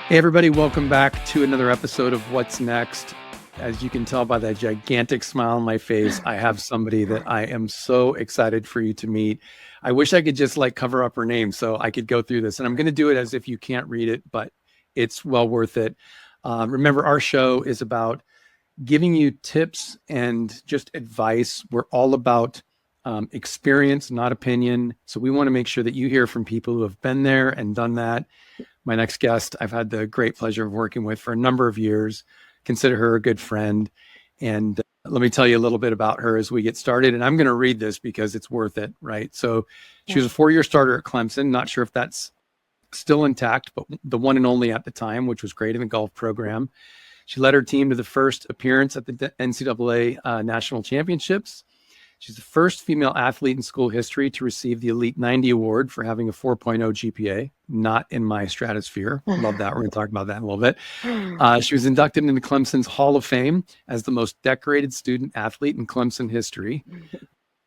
Hey, everybody, welcome back to another episode of What's Next. As you can tell by that gigantic smile on my face, I have somebody that I am so excited for you to meet. I wish I could just cover up her name so I could go through this. And I'm going to do it as if you can't read it, but it's well worth it. Remember, our show is about giving you tips and just advice. We're all about experience, not opinion. So we want to make sure that you hear from people who have been there and done that. My next guest, I've had the great pleasure of working with for a number of years. Consider her a good friend. And let me tell you a little bit about her as we get started. And I'm going to read this because it's worth it, right? So she was a 4-year starter at Clemson. Not sure if that's still intact, but the one and only at the time, which was great in the golf program. She led her team to the first appearance at the NCAA National Championships. She's the first female athlete in school history to receive the Elite 90 award for having a 4.0 GPA. Not in my stratosphere. Love that. We're going to talk about that in a little bit. She was inducted into Clemson's Hall of Fame as the most decorated student athlete in Clemson history.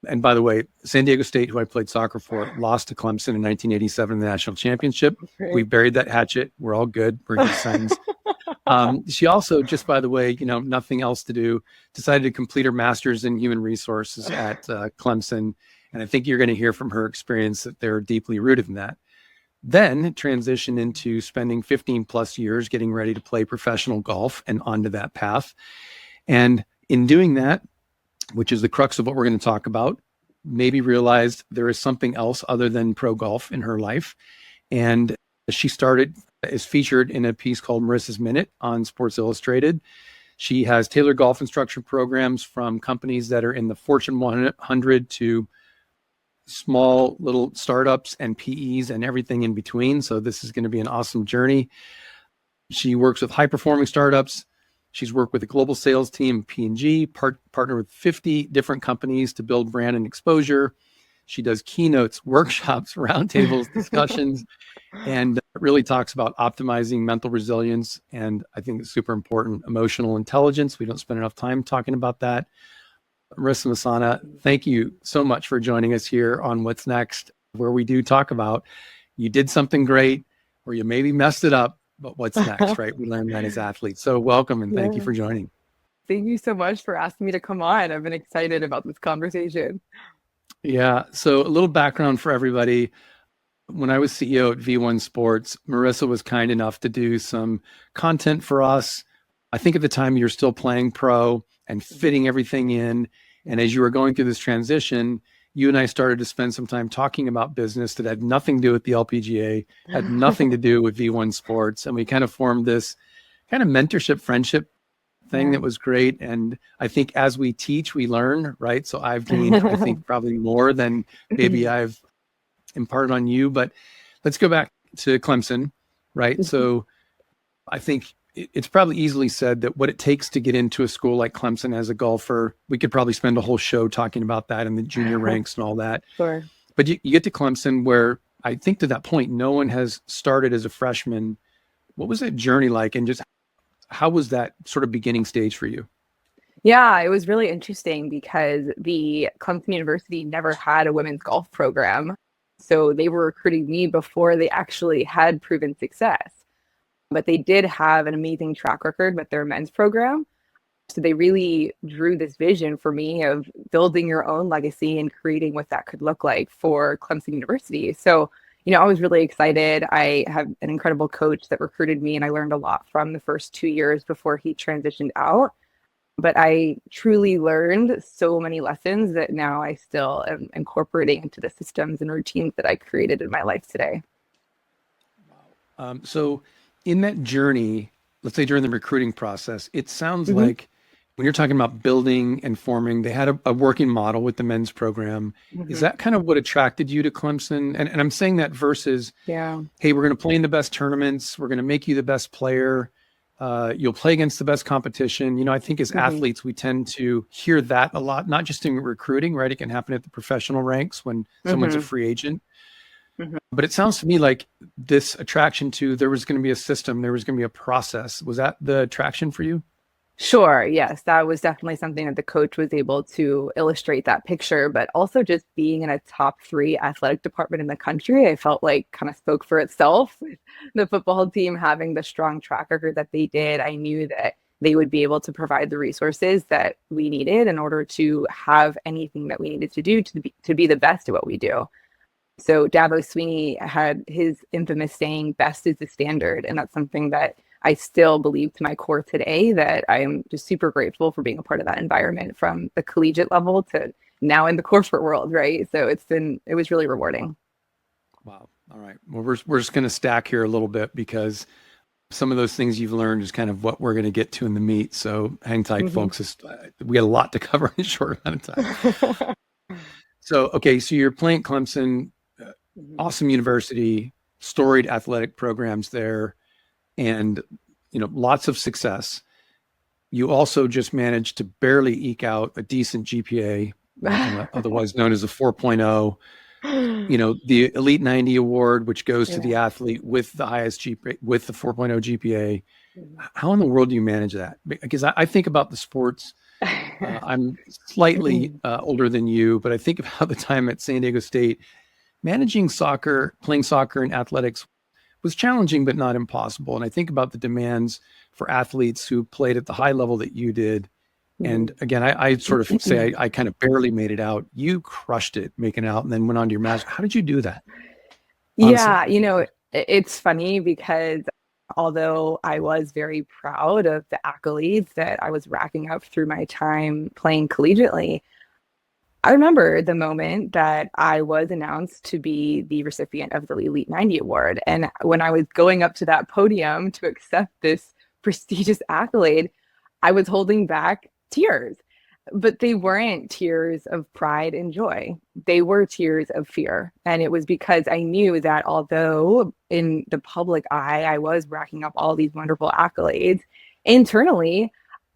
And by the way, San Diego State, who I played soccer for, lost to Clemson in 1987 in the national championship. We buried that hatchet. We're all good. We're good sons. She also, just by the way, nothing else to do, decided to complete her master's in human resources at Clemson. And I think you're going to hear from her experience that they're deeply rooted in that. Then transitioned into spending 15 plus years getting ready to play professional golf and onto that path. And in doing that, which is the crux of what we're going to talk about, maybe realized there is something else other than pro golf in her life. And she is featured in a piece called Marisa's Minute on Sports Illustrated. She has tailored golf instruction programs from companies that are in the Fortune 100 to small little startups and PEs and everything in between. So this is going to be an awesome journey. She works with high-performing startups. She's worked with a global sales team, P&G, partnered with 50 different companies to build brand and exposure. She does keynotes, workshops, roundtables, discussions, and really talks about optimizing mental resilience. And I think it's super important, emotional intelligence. We don't spend enough time talking about that. Marisa Massana, thank you so much for joining us here on What's Next, where we do talk about you did something great or you maybe messed it up, but what's next, right? We learn that as athletes. So welcome and thank you for joining. Thank you so much for asking me to come on. I've been excited about this conversation. Yeah. So a little background for everybody. When I was CEO at V1 Sports, Marisa was kind enough to do some content for us. I think at the time you're still playing pro and fitting everything in. And as you were going through this transition, you and I started to spend some time talking about business that had nothing to do with the LPGA, had nothing to do with V1 Sports. And we kind of formed this kind of mentorship, friendship thing that was great. And I think as we teach, we learn, right? So I've gained, I think, probably more than maybe I've imparted on you. But let's go back to Clemson, right? So I think it's probably easily said that what it takes to get into a school like Clemson as a golfer, we could probably spend a whole show talking about that and the junior ranks and all that. Sure. But you get to Clemson where I think to that point, no one has started as a freshman. What was that journey like? And just how was that sort of beginning stage for you? Yeah, it was really interesting because the Clemson University never had a women's golf program. So they were recruiting me before they actually had proven success. But they did have an amazing track record with their men's program. So they really drew this vision for me of building your own legacy and creating what that could look like for Clemson University. So, I was really excited. I have an incredible coach that recruited me, and I learned a lot from the first 2 years before he transitioned out. But I truly learned so many lessons that now I still am incorporating into the systems and routines that I created in my life today. So in that journey, let's say during the recruiting process, it sounds like when you're talking about building and forming, they had a working model with the men's program. Is that kind of what attracted you to Clemson? And I'm saying that versus, hey, we're going to play in the best tournaments. We're going to make you the best player. You'll play against the best competition. I think as athletes, we tend to hear that a lot, not just in recruiting, right? It can happen at the professional ranks when someone's a free agent. But it sounds to me like this attraction to there was going to be a system, there was going to be a process. Was that the attraction for you? Sure, yes, that was definitely something that the coach was able to illustrate that picture, but also just being in a top three athletic department in the country, I felt like kind of spoke for itself. With the football team having the strong track record that they did, I knew that they would be able to provide the resources that we needed in order to have anything that we needed to do to be the best at what we do. So Dabo Sweeney had his infamous saying, best is the standard. And that's something that I still believe to my core today, that I am just super grateful for being a part of that environment from the collegiate level to now in the corporate world, right? So it was really rewarding. Wow. All right. Well, we're just going to stack here a little bit because some of those things you've learned is kind of what we're going to get to in the meat. So hang tight, Mhm. folks. We got a lot to cover in a short amount of time. So, okay. So you're playing Clemson, uh, Mhm. awesome university, storied athletic programs there, and, lots of success. You also just managed to barely eke out a decent GPA, kind of otherwise known as a 4.0. The Elite 90 award, which goes to the Yeah. athlete with the highest GPA, with the 4.0 GPA. Mhm. How in the world do you manage that? Because I think about the sports. I'm slightly older than you, but I think about the time at San Diego State. Managing soccer, playing soccer and athletics was challenging, but not impossible. And I think about the demands for athletes who played at the high level that you did. And Mhm. again, I sort of say I kind of barely made it out. You crushed it making it out and then went on to your master. How did you do that? Honestly. Yeah, it's funny because although I was very proud of the accolades that I was racking up through my time playing collegiately, I remember the moment that I was announced to be the recipient of the Elite 90 award. And when I was going up to that podium to accept this prestigious accolade, I was holding back tears. But they weren't tears of pride and joy. They were tears of fear. And it was because I knew that although in the public eye, I was racking up all these wonderful accolades, internally,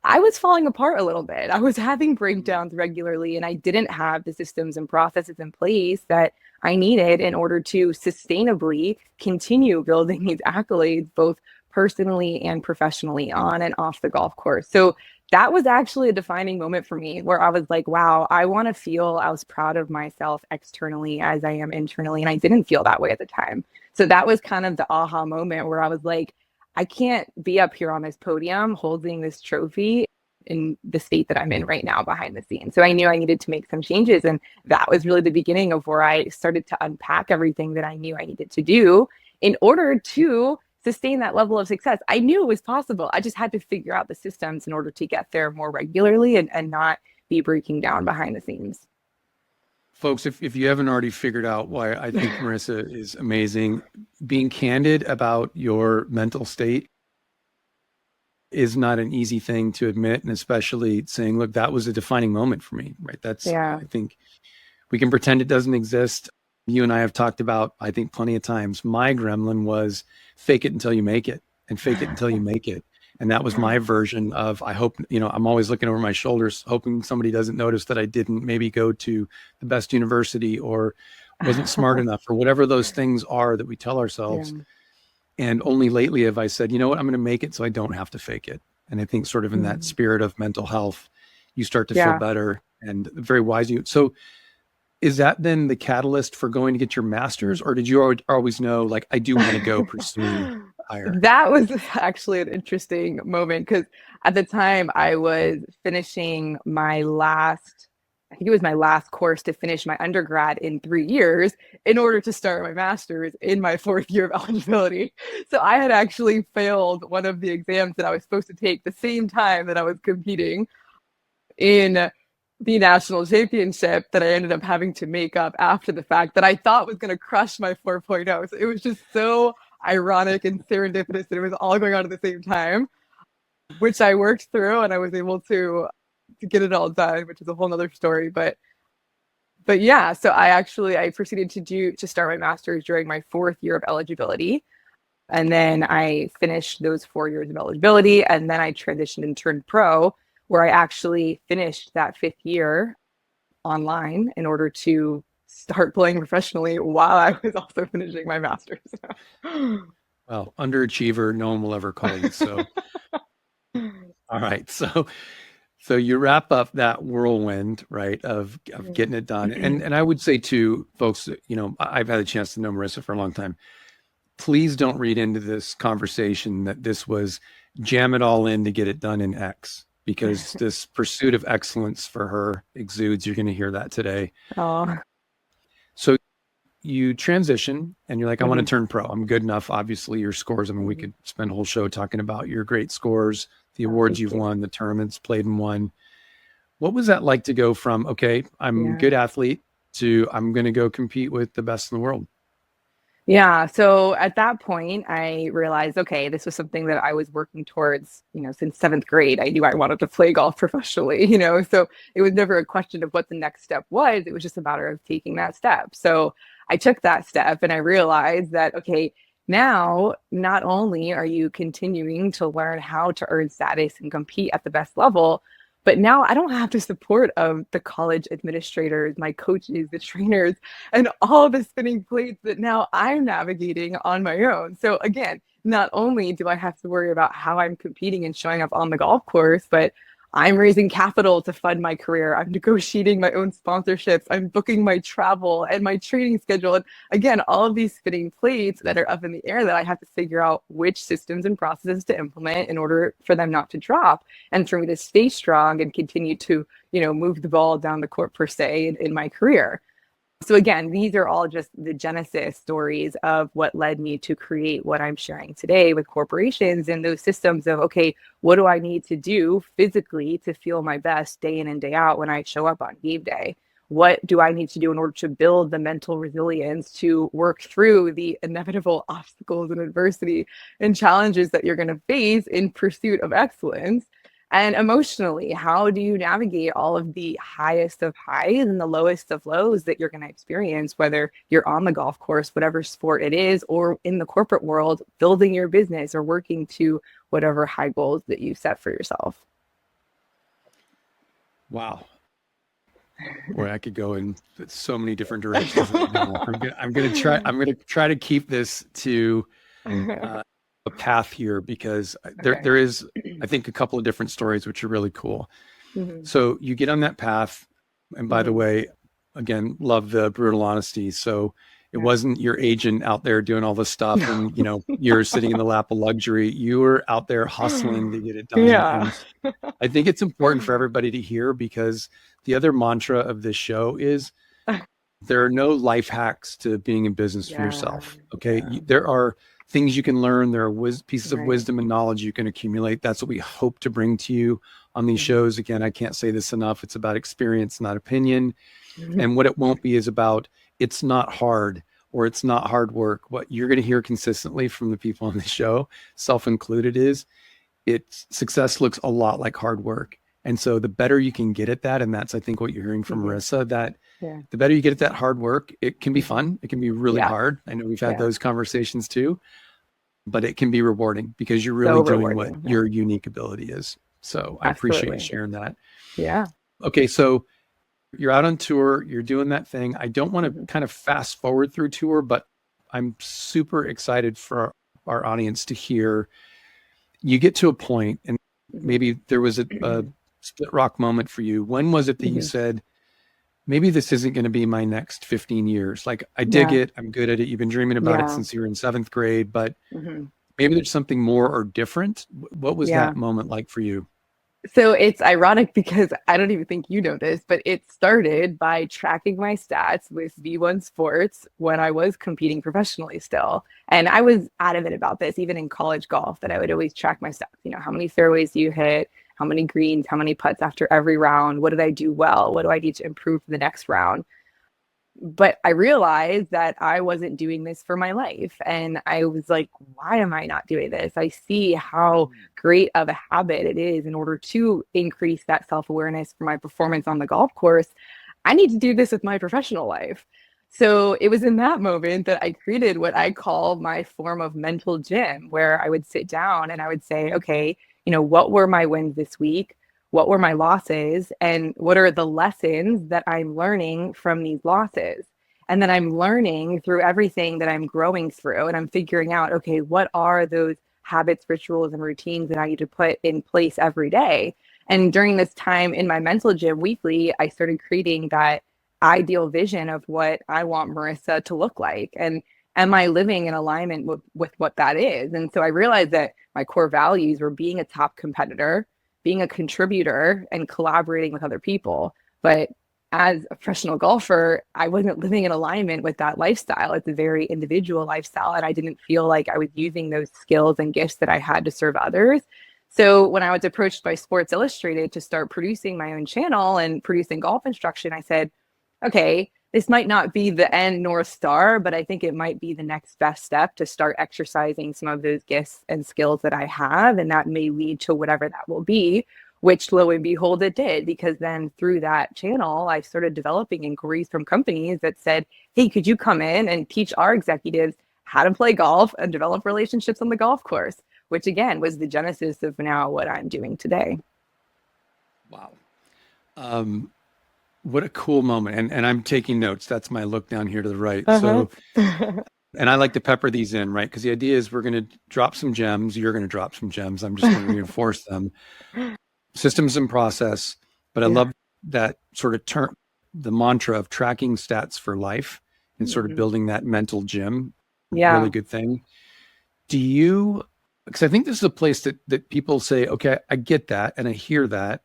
I was falling apart a little bit. I was having breakdowns regularly, and I didn't have the systems and processes in place that I needed in order to sustainably continue building these accolades, both personally and professionally on and off the golf course. So that was actually a defining moment for me where I was like, wow, I want to feel as proud of myself externally as I am internally. And I didn't feel that way at the time. So that was kind of the aha moment where I was like, I can't be up here on this podium holding this trophy in the state that I'm in right now behind the scenes. So I knew I needed to make some changes. And that was really the beginning of where I started to unpack everything that I knew I needed to do in order to sustain that level of success. I knew it was possible. I just had to figure out the systems in order to get there more regularly and not be breaking down behind the scenes. Folks, if you haven't already figured out why I think Marissa is amazing, being candid about your mental state is not an easy thing to admit. And especially saying, look, that was a defining moment for me, right? Yeah. I think we can pretend it doesn't exist. You and I have talked about, I think, plenty of times. My gremlin was fake it until you make it and fake it until you make it. And that was my version of, I hope, I'm always looking over my shoulders, hoping somebody doesn't notice that I didn't maybe go to the best university or wasn't smart enough or whatever those things are that we tell Yeah. ourselves. And only lately have I said, you know what, I'm going to make it so I don't have to fake it. And I think sort of in that Mhm. spirit of mental health, you start to feel Yeah. better and very wise. So is that then the catalyst for going to get your master's, or did you always know, like, I do want to go pursue higher? That was actually an interesting moment because at the time I was finishing my last, I think it was my last course to finish my undergrad in 3 years in order to start my master's in my fourth year of eligibility. So I had actually failed one of the exams that I was supposed to take the same time that I was competing in the national championship that I ended up having to make up after the fact that I thought was going to crush my 4.0. So it was just so ironic and serendipitous that it was all going on at the same time, which I worked through and I was able to get it all done, which is a whole nother story. But yeah, so I proceeded to start my master's during my fourth year of eligibility. And then I finished those 4 years of eligibility. And then I transitioned and turned pro, where I actually finished that fifth year online in order to start playing professionally while I was also finishing my master's. Well, underachiever, no one will ever call you. So All right. So you wrap up that whirlwind, right, of Mm. getting it done. And I would say too, folks, I've had a chance to know Marissa for a long time. Please don't read into this conversation that this was jam it all in to get it done in X, because this pursuit of excellence for her exudes. You're going to hear that today. Oh. So you transition and you're like, I want to Mhm. turn pro. I'm good enough. Obviously, your scores. I mean, we Mhm. could spend a whole show talking about your great scores, the Oh, awards thank you've you. won, the tournaments played and won. What was that like to go from, okay, I'm a Yeah. good athlete, to I'm going to go compete with the best in the world? Yeah. So at that point, I realized, okay, this was something that I was working towards, since seventh grade. I knew I wanted to play golf professionally, so it was never a question of what the next step was. It was just a matter of taking that step. So I took that step and I realized that, okay, now not only are you continuing to learn how to earn status and compete at the best level, but now I don't have the support of the college administrators, my coaches, the trainers, and all the spinning plates that now I'm navigating on my own. So again, not only do I have to worry about how I'm competing and showing up on the golf course, but I'm raising capital to fund my career. I'm negotiating my own sponsorships. I'm booking my travel and my training schedule. And again, all of these spinning plates that are up in the air that I have to figure out which systems and processes to implement in order for them not to drop and for me to stay strong and continue to, move the ball down the court per se in my career. So again, these are all just the genesis stories of what led me to create what I'm sharing today with corporations and those systems of, okay, what do I need to do physically to feel my best day in and day out when I show up on game day? What do I need to do in order to build the mental resilience to work through the inevitable obstacles and adversity and challenges that you're going to face in pursuit of excellence? And emotionally, how do you navigate all of the highest of highs and the lowest of lows that you're going to experience, whether you're on the golf course, whatever sport it is, or in the corporate world, building your business or working to whatever high goals that you set for yourself? Wow. Boy, I could go in so many different directions right now. I'm gonna try to keep this to a path here, because there Okay. there is, I think, a couple of different stories which are really cool. Hmm. So you get on that path, and by the Hmm. way, again, love the brutal honesty. So it Yeah. wasn't your agent out there doing all this stuff, and No. you're sitting in the lap of luxury. You were out there hustling to get it done, Yeah. and I think it's important for everybody to hear, because the other mantra of this show is there are no life hacks to being in business for Yeah. yourself. Okay. Yeah. There are things you can learn. There are pieces of Right. wisdom and knowledge you can accumulate. That's what we hope to bring to you on these Hmm. shows. Again, I can't say this enough. It's about experience, not opinion. And what it won't be is about it's not hard or it's not hard work. What you're going to hear consistently from the people on the show, self included, is it success looks a lot like hard work. And so the better you can get at that, and that's I think what you're hearing from Hmm. Marissa, that Yeah. the better you get at that hard work, it can be Hmm. fun. It can be really Yeah. hard. I know we've had Yeah. those conversations too, but it can be rewarding because you're So really doing what rewarding. Yeah. your unique ability is. So I appreciate you Absolutely. sharing that. Yeah. Okay, so you're out on tour, you're doing that thing. I don't want to Hmm. kind of fast forward through tour, but I'm super excited for our audience to hear you get to a point, and Hmm. maybe there was a split rock moment for you. When was it that you Hmm. said, maybe this isn't going to be my next 15 years? Like, I dig Yeah. it. I'm good at it. You've been dreaming about it Yeah. since you were in seventh grade, but Hmm. maybe there's something more or different. What was Yeah. that moment like for you? So it's ironic because I don't even think you know this, but it started by tracking my stats with V1 Sports when I was competing professionally still. And I was adamant about this, even in college golf, that I would always track my stats. How many fairways you hit, how many greens, how many putts after every round, what did I do well, what do I need to improve for the next round? But I realized that I wasn't doing this for my life. And I was like, why am I not doing this? I see how great of a habit it is in order to increase that self awareness for my performance on the golf course. I need to do this with my professional life. So it was in that moment that I created what I call my form of mental gym, where I would sit down and I would say, okay, what were my wins this week? What were my losses? And what are the lessons that I'm learning from these losses? And then I'm learning through everything that I'm growing through, and I'm figuring out, okay, what are those habits, rituals, and routines that I need to put in place every day. And during this time in my mental gym weekly, I started creating that ideal vision of what I want Marisa to look like. And am I living in alignment with what that is? And so I realized that my core values were being a top competitor, being a contributor, and collaborating with other people. But as a professional golfer, I wasn't living in alignment with that lifestyle. It's a very individual lifestyle, and I didn't feel like I was using those skills and gifts that I had to serve others. So when I was approached by Sports Illustrated to start producing my own channel and producing golf instruction, I said, okay, this might not be the end North Star, but I think it might be the next best step to start exercising some of those gifts and skills that I have. And that may lead to whatever that will be, which lo and behold, it did. Because then through that channel, I started developing inquiries from companies that said, hey, could you come in and teach our executives how to play golf and develop relationships on the golf course? Which again was the genesis of now what I'm doing today. Wow. What a cool moment. And I'm taking notes. That's my look down here to the right. Uh-huh. So, and I like to pepper these in, right? Because the idea is we're going to drop some gems. You're going to drop some gems. I'm just going to reinforce them. Systems and process. But I love that sort of term, the mantra of tracking stats for life and sort of building that mental gym. Yeah. Really good thing. Do you, because I think this is a place that people say, okay, I get that and I hear that.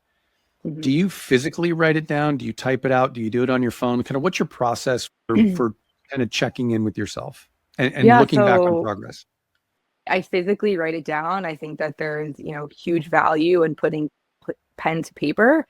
Do you physically write it down? Do you type it out? Do you do it on your phone? Kind of what's your process for kind of checking in with yourself and looking back on progress? I physically write it down. I think that there's, huge value in putting pen to paper.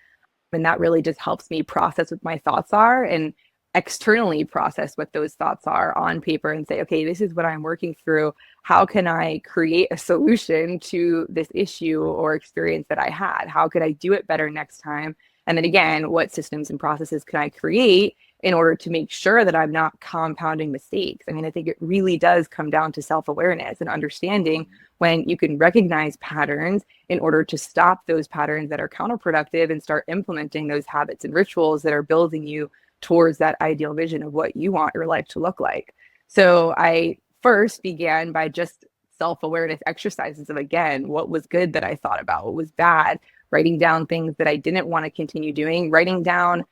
And that really just helps me process what my thoughts are and externally process what those thoughts are on paper and say, okay, this is what I'm working through. How can I create a solution to this issue or experience that I had? How could I do it better next time? And then again, what systems and processes can I create in order to make sure that I'm not compounding mistakes? I mean, I think it really does come down to self-awareness and understanding when you can recognize patterns in order to stop those patterns that are counterproductive and start implementing those habits and rituals that are building you towards that ideal vision of what you want your life to look like. So I first began by just self-awareness exercises of, again, what was good that I thought about, what was bad, writing down things that I didn't want to continue doing, writing down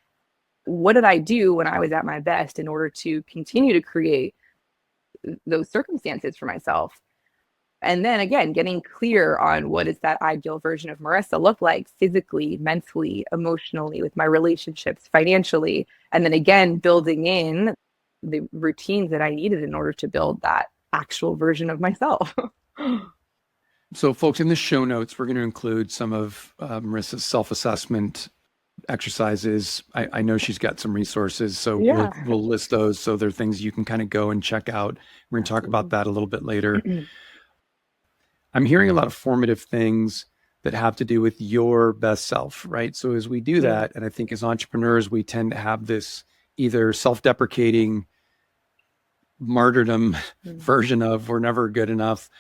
what did I do when I was at my best in order to continue to create those circumstances for myself. And then again, getting clear on what does that ideal version of Marisa look like physically, mentally, emotionally, with my relationships, financially. And then again, building in the routines that I needed in order to build that actual version of myself. So folks, in the show notes, we're going to include some of Marisa's self-assessment exercises. I know she's got some resources, so we'll list those. So they're things you can kind of go and check out. We're going to talk about that a little bit later. I'm hearing a lot of formative things that have to do with your best self, right? So as we do that, and I think as entrepreneurs, we tend to have this either self-deprecating martyrdom version of we're never good enough,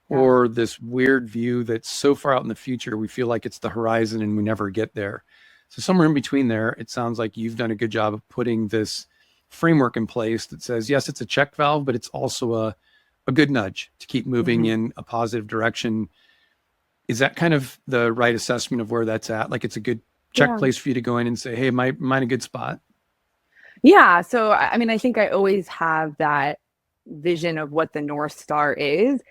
or this weird view that's so far out in the future, we feel like it's the horizon and we never get there. So somewhere in between there, it sounds like you've done a good job of putting this framework in place that says, yes, it's a check valve, but it's also a good nudge to keep moving in a positive direction. Is that kind of the right assessment of where that's at? Like it's a good check place for you to go in and say, hey, am I in a good spot? Yeah. So, I mean, I think I always have that vision of what the North Star is.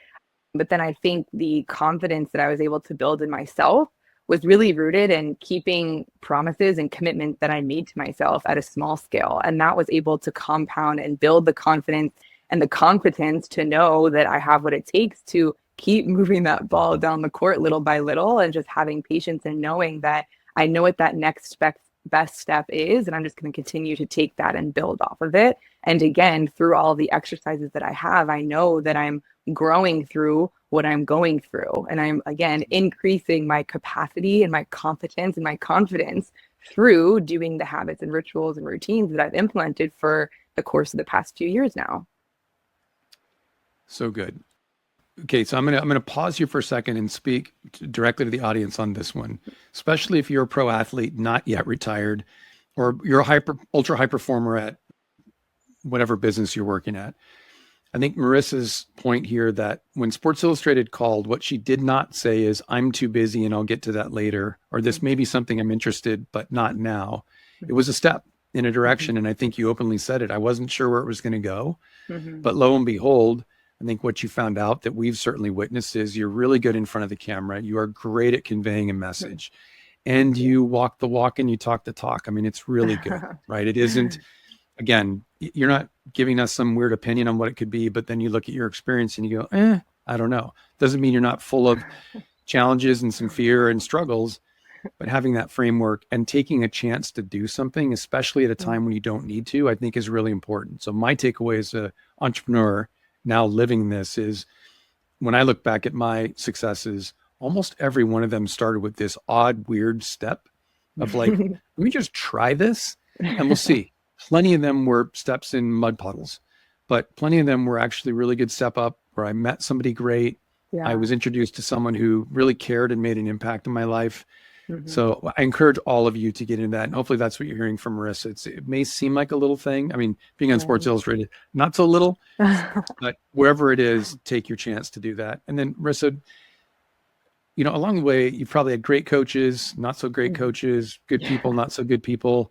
But then I think the confidence that I was able to build in myself was really rooted in keeping promises and commitments that I made to myself at a small scale. And that was able to compound and build the confidence and the competence to know that I have what it takes to keep moving that ball down the court little by little, and just having patience and knowing that I know what that next best step is. And I'm just going to continue to take that and build off of it. And again, through all the exercises that I have, I know that I'm growing through what I'm going through. And I'm, again, increasing my capacity and my competence and my confidence through doing the habits and rituals and routines that I've implemented for the course of the past few years now. So good. Okay, so I'm gonna pause you for a second and speak directly to the audience on this one, especially if you're a pro athlete, not yet retired, or you're a ultra high performer at whatever business you're working at. I think Marissa's point here that when Sports Illustrated called, what she did not say is, I'm too busy and I'll get to that later, or this may be something I'm interested, but not now. It was a step in a direction. And I think you openly said it. I wasn't sure where it was going to go, but lo and behold, I think what you found out that we've certainly witnessed is you're really good in front of the camera. You are great at conveying a message and you walk the walk and you talk the talk. I mean, it's really good, right? It isn't, again, you're not giving us some weird opinion on what it could be, but then you look at your experience and you go, I don't know. Doesn't mean you're not full of challenges and some fear and struggles, but having that framework and taking a chance to do something, especially at a time when you don't need to, I think is really important. So my takeaway as an entrepreneur now living this is when I look back at my successes, almost every one of them started with this odd, weird step of like, let me just try this and we'll see. Plenty of them were steps in mud puddles, but plenty of them were actually really good step up where I met somebody great. Yeah. I was introduced to someone who really cared and made an impact in my life. So I encourage all of you to get into that. And hopefully that's what you're hearing from Marissa. It may seem like a little thing. I mean, being on Sports Illustrated, not so little, but wherever it is, take your chance to do that. And then Marissa, you know, along the way, you've probably had great coaches, not so great coaches, good people, not so good people.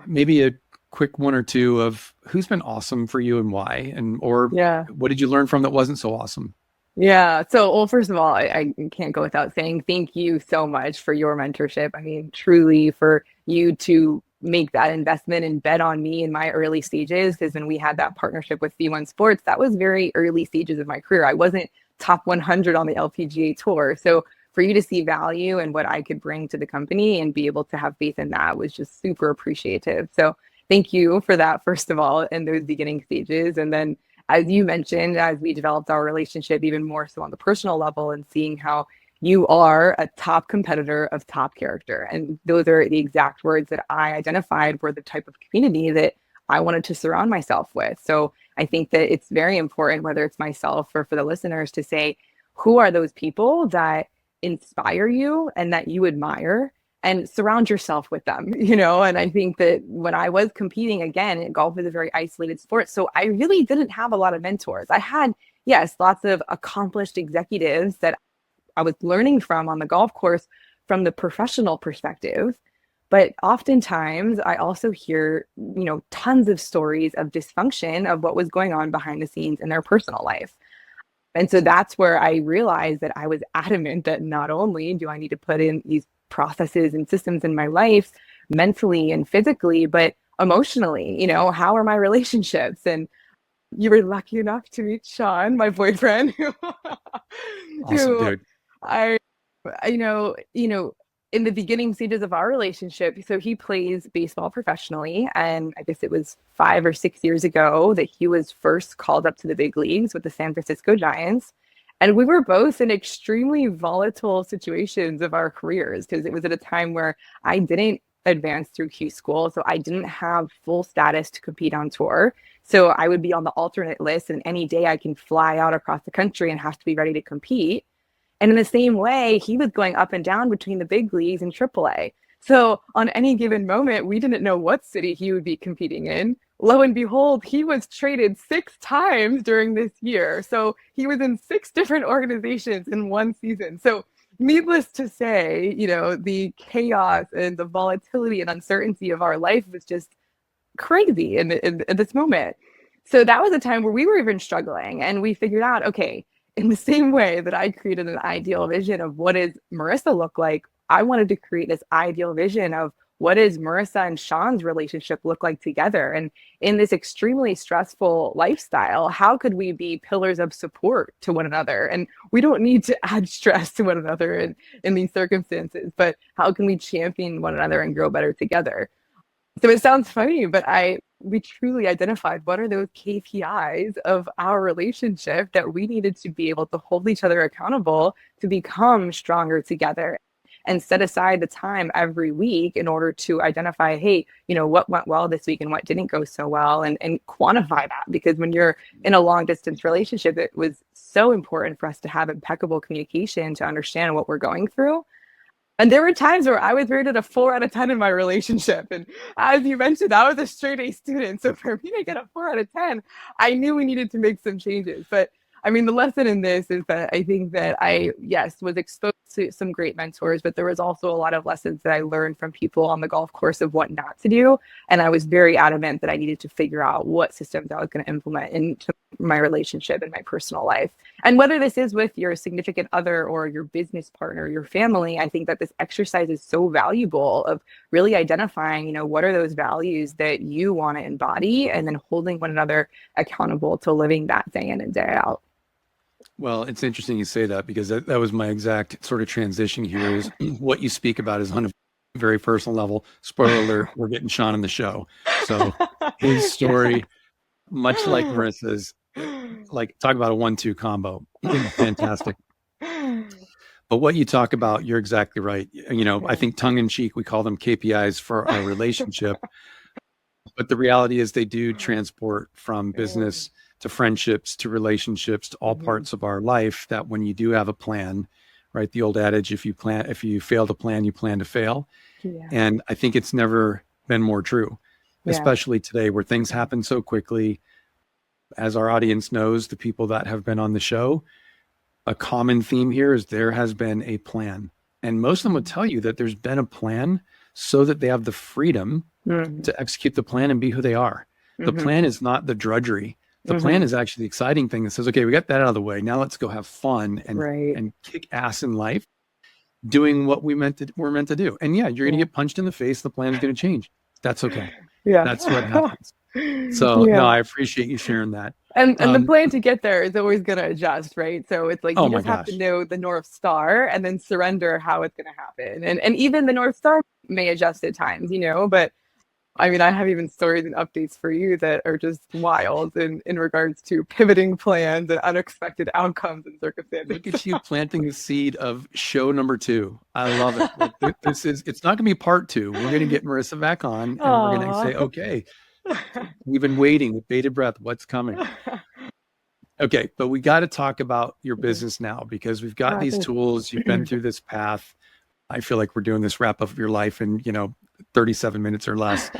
Maybe a quick one or two of who's been awesome for you and why, and or what did you learn from that wasn't so awesome? Yeah. So, well, first of all, I can't go without saying thank you so much for your mentorship. I mean, truly for you to make that investment and bet on me in my early stages, because when we had that partnership with V1 Sports, that was very early stages of my career. I wasn't top 100 on the LPGA tour. So for you to see value and what I could bring to the company and be able to have faith in that was just super appreciative. So thank you for that, first of all, in those beginning stages. And then as you mentioned, as we developed our relationship even more so on the personal level and seeing how you are a top competitor of top character. And those are the exact words that I identified were the type of community that I wanted to surround myself with. So I think that it's very important, whether it's myself or for the listeners, to say, who are those people that inspire you and that you admire, and surround yourself with them, you know? And I think that when I was competing, again, golf is a very isolated sport. So I really didn't have a lot of mentors. I had, yes, lots of accomplished executives that I was learning from on the golf course from the professional perspective. But oftentimes I also hear, you know, tons of stories of dysfunction of what was going on behind the scenes in their personal life. And so that's where I realized that I was adamant that not only do I need to put in these processes and systems in my life mentally and physically, but emotionally, you know, how are my relationships? And you were lucky enough to meet Sean, my boyfriend, Awesome, dude. I, in the beginning stages of our relationship, so he plays baseball professionally. And I guess it was 5 or 6 years ago that he was first called up to the big leagues with the San Francisco Giants. And we were both in extremely volatile situations of our careers because it was at a time where I didn't advance through Q school. So I didn't have full status to compete on tour. So I would be on the alternate list, and any day I can fly out across the country and have to be ready to compete. And in the same way, he was going up and down between the big leagues and AAA. So on any given moment, we didn't know what city he would be competing in. Lo and behold, he was traded 6 times during this year. So he was in 6 different organizations in one season. So needless to say, you know, the chaos and the volatility and uncertainty of our life was just crazy in this moment. So that was a time where we were even struggling, and we figured out, okay, in the same way that I created an ideal vision of what does Marissa look like, I wanted to create this ideal vision of what does Marissa and Sean's relationship look like together? And in this extremely stressful lifestyle, how could we be pillars of support to one another? And we don't need to add stress to one another in these circumstances, but how can we champion one another and grow better together? So it sounds funny, but we truly identified what are those KPIs of our relationship that we needed to be able to hold each other accountable to become stronger together, and set aside the time every week in order to identify, hey, you know, what went well this week and what didn't go so well, and quantify that. Because when you're in a long distance relationship, it was so important for us to have impeccable communication to understand what we're going through. And there were times where I was rated a 4 out of 10 in my relationship. And as you mentioned, I was a straight A student. So for me to get a 4 out of 10, I knew we needed to make some changes. But I mean, the lesson in this is that I think that I, yes, was exposed to some great mentors, but there was also a lot of lessons that I learned from people on the golf course of what not to do. And I was very adamant that I needed to figure out what systems I was going to implement into my relationship and my personal life. And whether this is with your significant other or your business partner, your family, I think that this exercise is so valuable of really identifying, what are those values that you want to embody and then holding one another accountable to living that day in and day out. Well, it's interesting you say that because that was my exact sort of transition here is what you speak about is on a very personal level. Spoiler alert, we're getting Sean on the show. So his story, much like Marissa's, like talk about a 1-2 combo. Fantastic. But what you talk about, you're exactly right. I think tongue in cheek, we call them KPIs for our relationship. But the reality is they do transport from business to friendships to relationships to all parts of our life, that when you do have a plan, right? The old adage, if you fail to plan, you plan to fail. Yeah. And I think it's never been more true, especially today where things happen so quickly. As our audience knows, the people that have been on the show, a common theme here is there has been a plan. And most of them would tell you that there's been a plan so that they have the freedom to execute the plan and be who they are. The plan is not the drudgery. The plan is actually the exciting thing that says, okay, we got that out of the way. Now let's go have fun and kick ass in life doing what we're meant to do. And yeah, you're going to get punched in the face. The plan is going to change. That's okay. Yeah. That's what happens. So no, I appreciate you sharing that. And the plan to get there is always going to adjust, right? So it's like you just have to know the North Star and then surrender how it's going to happen. And even the North Star may adjust at times, but I mean, I have even stories and updates for you that are just wild in regards to pivoting plans and unexpected outcomes and circumstances. Look at you planting the seed of show number 2. I love it. Like, it's not going to be part 2. We're going to get Marisa back on and we're going to say, okay, we've been waiting with bated breath. What's coming? Okay, but we got to talk about your business now because we've got these tools. You've been through this path. I feel like we're doing this wrap up of your life in, 37 minutes or less.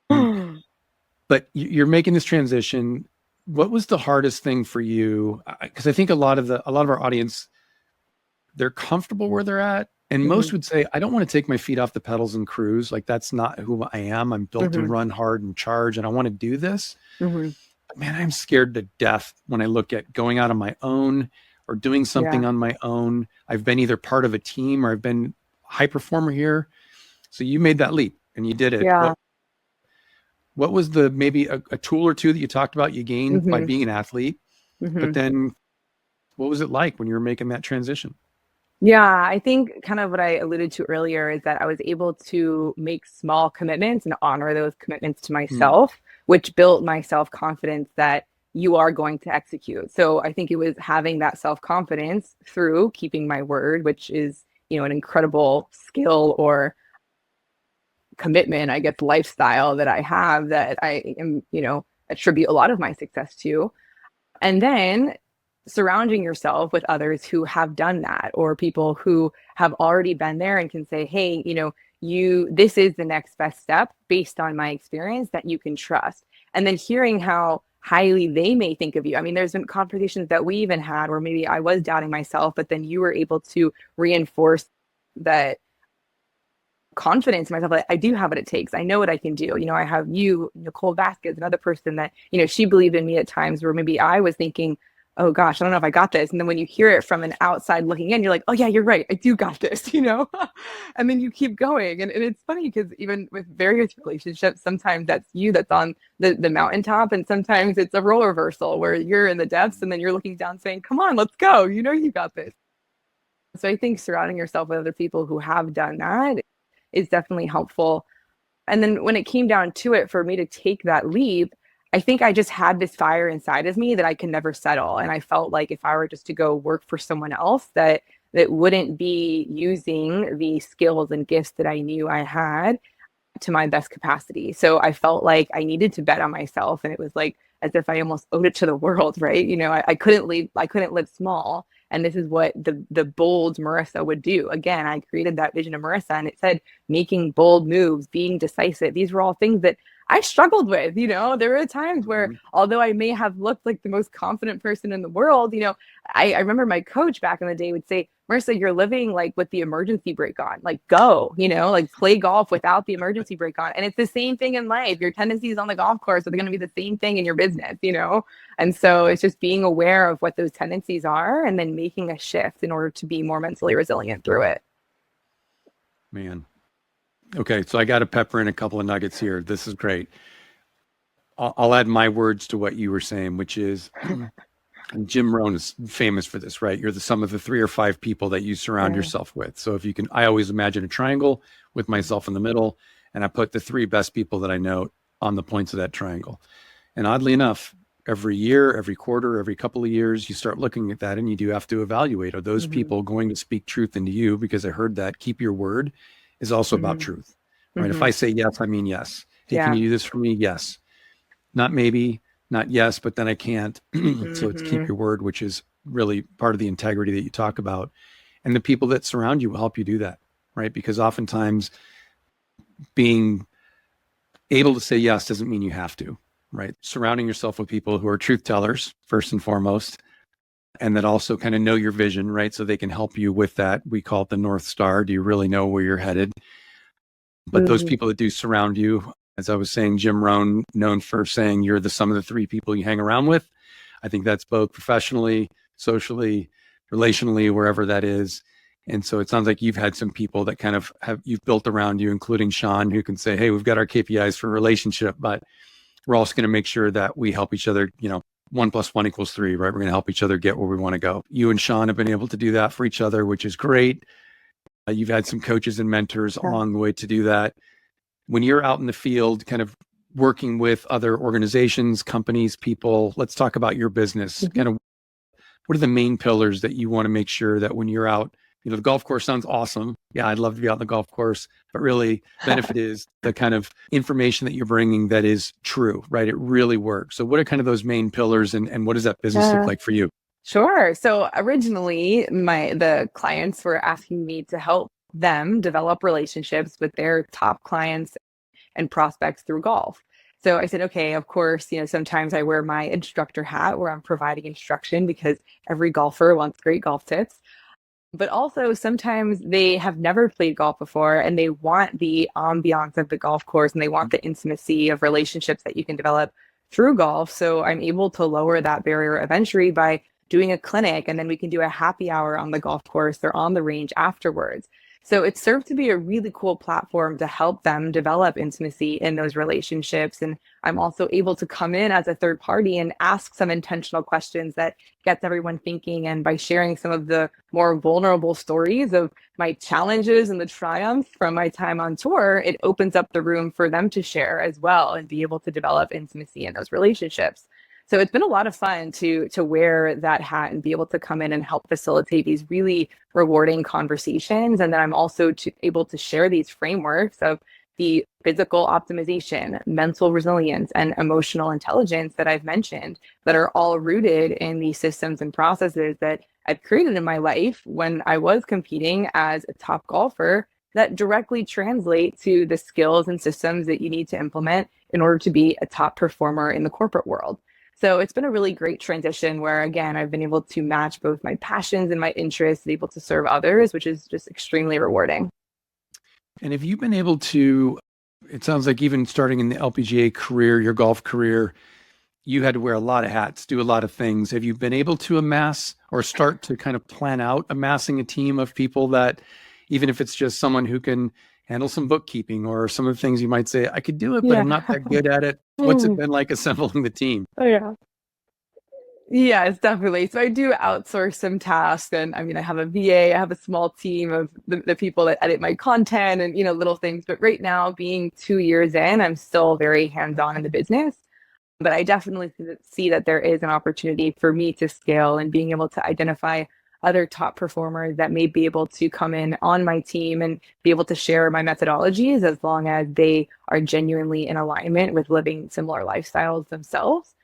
But you're making this transition. What was the hardest thing for you? Because I think a lot of our audience, they're comfortable where they're at. And most would say, I don't want to take my feet off the pedals and cruise. Like, that's not who I am. I'm built to run hard and charge, and I want to do this. But man, I'm scared to death when I look at going out on my own or doing something on my own. I've been either part of a team or I've been a high performer here. So you made that leap and you did it. Yeah. What was maybe a tool or two that you talked about you gained by being an athlete? But then what was it like when you were making that transition? Yeah, I think kind of what I alluded to earlier is that I was able to make small commitments and honor those commitments to myself, which built my self-confidence that you are going to execute. So I think it was having that self-confidence through keeping my word, which is, an incredible skill or commitment, I guess, lifestyle that I have that I am, attribute a lot of my success to. And then surrounding yourself with others who have done that, or people who have already been there and can say, hey, this is the next best step based on my experience that you can trust. And then hearing how highly they may think of you. I mean, there's been conversations that we even had where maybe I was doubting myself, but then you were able to reinforce that confidence in myself, that I do have what it takes. I know what I can do. I have you, Nicole Vasquez, another person that, she believed in me at times where maybe I was thinking, oh gosh, I don't know if I got this. And then when you hear it from an outside looking in, you're like, oh yeah, you're right. I do got this, and then you keep going. And it's funny because even with various relationships, sometimes that's you that's on the mountaintop. And sometimes it's a role reversal where you're in the depths and then you're looking down saying, come on, let's go. You got this. So I think surrounding yourself with other people who have done that is definitely helpful. And then when it came down to it, for me to take that leap, I think I just had this fire inside of me that I can never settle. And I felt like if I were just to go work for someone else, that wouldn't be using the skills and gifts that I knew I had to my best capacity. So I felt like I needed to bet on myself. And it was like as if I almost owed it to the world, right? I couldn't live small. And this is what the bold Marissa would do. Again, I created that vision of Marissa, and it said making bold moves, being decisive. These were all things that I struggled with. There were times where, although I may have looked like the most confident person in the world, I remember my coach back in the day would say, Marissa, you're living like with the emergency brake on, like go, like play golf without the emergency brake on. And it's the same thing in life. Your tendencies on the golf course are going to be the same thing in your business. And so it's just being aware of what those tendencies are and then making a shift in order to be more mentally resilient through it. Man. Okay. So I got to pepper in a couple of nuggets here. This is great. I'll add my words to what you were saying, which is Jim Rohn is famous for this, right? You're the sum of the 3 or 5 people that you surround yourself with. So if you can, I always imagine a triangle with myself in the middle, and I put the 3 best people that I know on the points of that triangle. And oddly enough, every year, every quarter, every couple of years, you start looking at that and you do have to evaluate, are those people going to speak truth into you? Because I heard that keep your word is also about truth, right? If I say yes, I mean yes. Hey, can you do this for me? Yes. Not maybe, not yes, but then I can't. So it's keep your word, which is really part of the integrity that you talk about. And the people that surround you will help you do that, right? Because oftentimes being able to say yes doesn't mean you have to, right? Surrounding yourself with people who are truth tellers, first and foremost, and that also kind of know your vision, right? So they can help you with that. We call it the North Star. Do you really know where you're headed? But those people that do surround you, as I was saying, Jim Rohn, known for saying you're the sum of the 3 people you hang around with. I think that's both professionally, socially, relationally, wherever that is. And so it sounds like you've had some people that kind of you've built around you, including Sean, who can say, hey, we've got our KPIs for relationship, but we're also going to make sure that we help each other, 1 + 1 = 3, right? We're going to help each other get where we want to go. You and Sean have been able to do that for each other, which is great. You've had some coaches and mentors along the way to do that. When you're out in the field, kind of working with other organizations, companies, people, let's talk about your business. Kind of what are the main pillars that you want to make sure that when you're out, the golf course sounds awesome. Yeah, I'd love to be out on the golf course, but really benefit is the kind of information that you're bringing that is true, right? It really works. So what are kind of those main pillars and what does that business look like for you? Sure. So originally the clients were asking me to help them develop relationships with their top clients and prospects through golf. So I said, okay, of course, sometimes I wear my instructor hat where I'm providing instruction because every golfer wants great golf tips. But also sometimes they have never played golf before and they want the ambiance of the golf course and they want the intimacy of relationships that you can develop through golf. So I'm able to lower that barrier of entry by doing a clinic, and then we can do a happy hour on the golf course or on the range afterwards. So it served to be a really cool platform to help them develop intimacy in those relationships. And I'm also able to come in as a third party and ask some intentional questions that gets everyone thinking. And by sharing some of the more vulnerable stories of my challenges and the triumphs from my time on tour, it opens up the room for them to share as well and be able to develop intimacy in those relationships. So it's been a lot of fun to wear that hat and be able to come in and help facilitate these really rewarding conversations. And then I'm also able to share these frameworks of the physical optimization, mental resilience, and emotional intelligence that I've mentioned that are all rooted in these systems and processes that I've created in my life when I was competing as a top golfer that directly translate to the skills and systems that you need to implement in order to be a top performer in the corporate world. So it's been a really great transition where, again, I've been able to match both my passions and my interests, and able to serve others, which is just extremely rewarding. And have you been able to, it sounds like even starting in the LPGA career, your golf career, you had to wear a lot of hats, do a lot of things. Have you been able to amass or start to kind of plan out amassing a team of people that, even if it's just someone who can handle some bookkeeping or some of the things you might say, I could do it, but I'm not that good at it. What's it been like assembling the team? Oh, yeah. Yes, definitely. So I do outsource some tasks, and I mean, I have a VA, I have a small team of the people that edit my content and, little things. But right now, being 2 years in, I'm still very hands-on in the business. But I definitely see that there is an opportunity for me to scale and being able to identify other top performers that may be able to come in on my team and be able to share my methodologies as long as they are genuinely in alignment with living similar lifestyles themselves.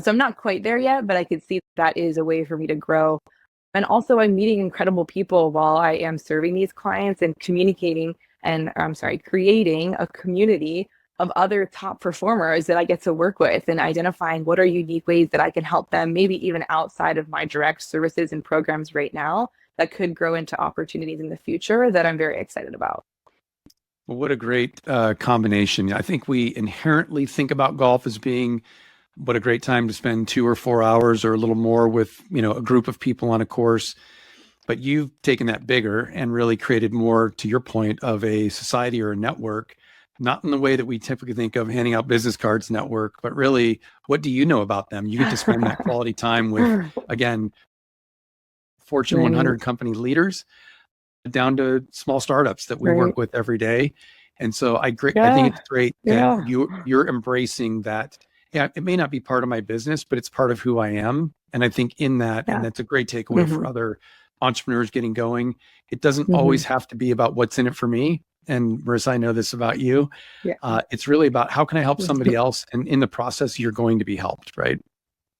So I'm not quite there yet, but I can see that is a way for me to grow. And also, I'm meeting incredible people while I am serving these clients and communicating and, I'm sorry, creating a community of other top performers that I get to work with and identifying what are unique ways that I can help them, maybe even outside of my direct services and programs right now that could grow into opportunities in the future that I'm very excited about. Well, what a great combination. I think we inherently think about golf as being what a great time to spend 2 or 4 hours or a little more with, a group of people on a course. But you've taken that bigger and really created more, to your point, of a society or a network, not in the way that we typically think of handing out business cards network, but really, what do you know about them? You get to spend that quality time with, again, Fortune Right. 100 company leaders down to small startups that we Right. work with every day. And so I think Yeah. it's great that Yeah. you're embracing that. Yeah, it may not be part of my business, but it's part of who I am. And I think in that, and Yeah. that's a great takeaway Hmm. for other entrepreneurs getting going. It doesn't always Hmm. have to be about what's in it for me. And Marissa, I know this about you. Yeah. It's really about how can I help somebody else? And in the process, you're going to be helped, right?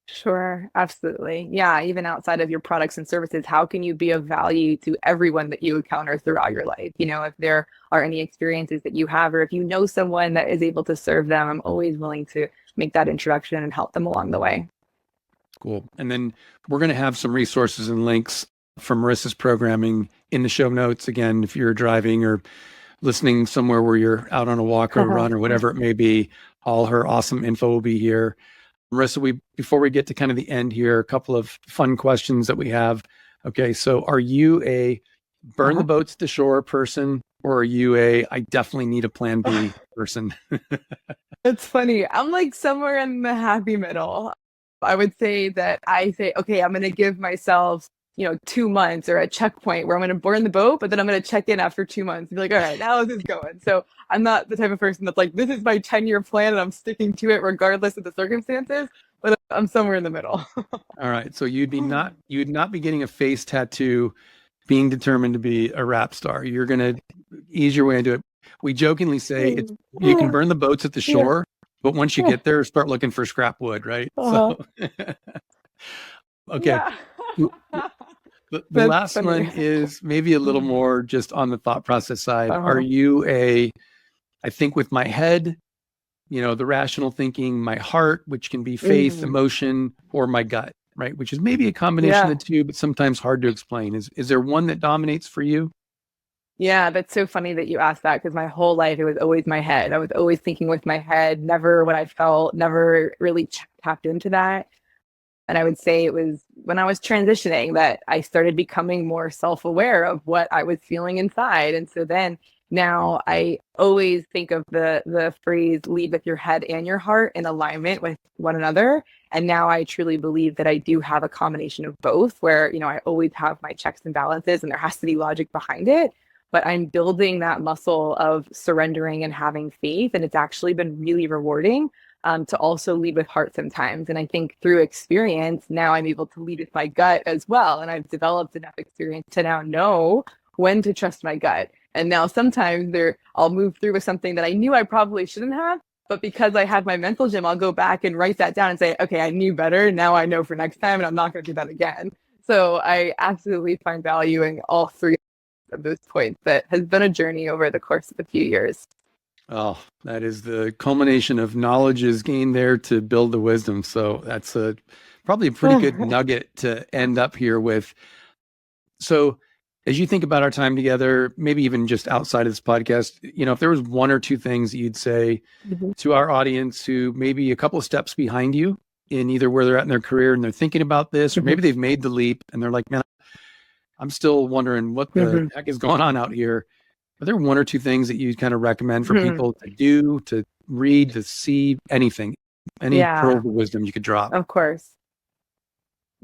Sure, absolutely. Yeah, even outside of your products and services, how can you be of value to everyone that you encounter throughout your life? If there are any experiences that you have, or if you know someone that is able to serve them, I'm always willing to make that introduction and help them along the way. Cool. And then we're going to have some resources and links from Marissa's programming in the show notes. Again, if you're driving or listening somewhere where you're out on a walk or a run or whatever it may be, all her awesome info will be here. Marissa, before we get to kind of the end here, a couple of fun questions that we have. Okay, so are you a burn the boats to shore person, or are you a I definitely need a plan B person? It's funny. I'm like somewhere in the happy middle. I would say that I say, okay, I'm going to give myself, 2 months or a checkpoint where I'm going to burn the boat, but then I'm going to check in after 2 months and be like, all right, how's this going? So I'm not the type of person that's like, this is my 10-year plan and I'm sticking to it regardless of the circumstances, but I'm somewhere in the middle. All right, so you'd not be getting a face tattoo being determined to be a rap star. You're going to ease your way into it. We jokingly say it's you can burn the boats at the Yeah. shore, but once you get there, start looking for scrap wood, right? So, Uh-huh. okay. Yeah. The That's last funny. one is maybe a little more just on the thought process side. Are Uh-huh. you I think with my head, the rational thinking, my heart, which can be faith, Mhm. emotion, or my gut, right? Which is maybe a combination Yeah. of the two, but sometimes hard to explain. Is there one that dominates for you? Yeah, that's so funny that you asked that because my whole life it was always my head. I was always thinking with my head, never what I felt, never really tapped into that. And I would say it was when I was transitioning that I started becoming more self-aware of what I was feeling inside. And so then now I always think of the phrase lead with your head and your heart in alignment with one another. And now I truly believe that I do have a combination of both where, I always have my checks and balances and there has to be logic behind it. But I'm building that muscle of surrendering and having faith. And it's actually been really rewarding to also lead with heart sometimes. And I think through experience, now I'm able to lead with my gut as well. And I've developed enough experience to now know when to trust my gut. And now sometimes I'll move through with something that I knew I probably shouldn't have. But because I have my mental gym, I'll go back and write that down and say, okay, I knew better. Now I know for next time, and I'm not going to do that again. So I absolutely find value in all three of those points. That has been a journey over the course of a few years. Oh, that is the culmination of knowledge is gained there to build the wisdom. So that's probably a pretty good nugget to end up here with. So as you think about our time together, maybe even just outside of this podcast, if there was one or two things that you'd say to our audience who maybe a couple of steps behind you in either where they're at in their career and they're thinking about this, or maybe they've made the leap and they're like, man, I'm still wondering what the heck is going on out here. Are there one or two things that you kind of recommend for people to do, to read, to see, anything, any Yeah, pearls of wisdom you could drop? of course.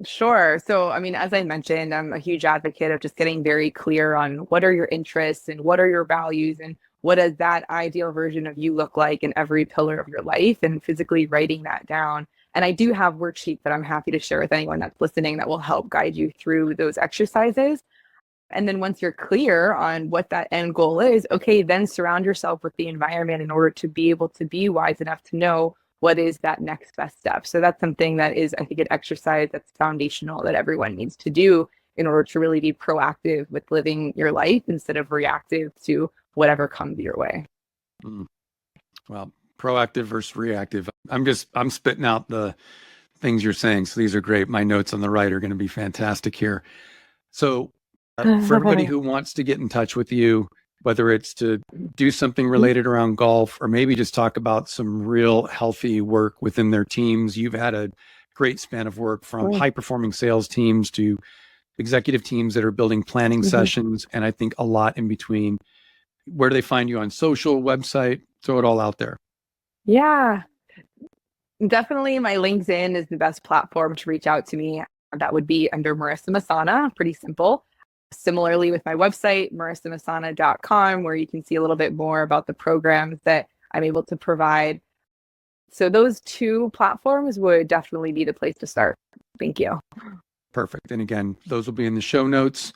Sure. So, I mean, as I mentioned, I'm a huge advocate of just getting very clear on what are your interests and what are your values and what does that ideal version of you look like in every pillar of your life and physically writing that down. And I do have worksheets that I'm happy to share with anyone that's listening that will help guide you through those exercises. And then once you're clear on what that end goal is, okay, then surround yourself with the environment in order to be able to be wise enough to know what is that next best step. So that's something that is, I think, an exercise that's foundational that everyone needs to do in order to really be proactive with living your life instead of reactive to whatever comes your way. Well, proactive versus reactive. I'm spitting out the things you're saying. So these are great. My notes on the right are going to be fantastic here. So for everybody who wants to get in touch with you, whether it's to do something related around golf or maybe just talk about some real healthy work within their teams, you've had a great span of work from high performing sales teams to executive teams that are building planning sessions. And I think a lot in between. Where do they find you on social, website? Throw it all out there. Yeah, definitely my LinkedIn is the best platform to reach out to me. That would be under Marisa Massana, pretty simple. Similarly with my website, marisamassana.com, where you can see a little bit more about the programs that I'm able to provide. So those two platforms would definitely be the place to start. Thank you. Perfect. And again, those will be in the show notes.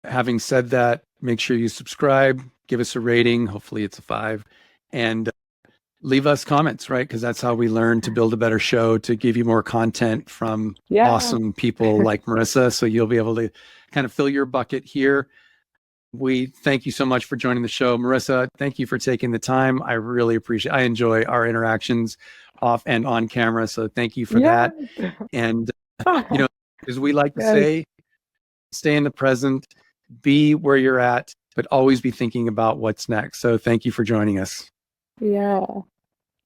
Having said that, make sure you subscribe, give us a rating. Hopefully it's a 5, and leave us comments, right? Because that's how we learn to build a better show, to give you more content from awesome people like Marisa. So you'll be able to kind of fill your bucket here. We thank you so much for joining the show. Marisa, thank you for taking the time. I really appreciate it. I enjoy our interactions off and on camera. So thank you for that. And, as we like to say, stay in the present, be where you're at, but always be thinking about what's next. So thank you for joining us. Yeah,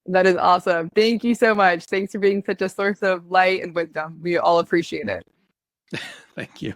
that is awesome. Thank you so much. Thanks for being such a source of light and wisdom. We all appreciate it. Thank you.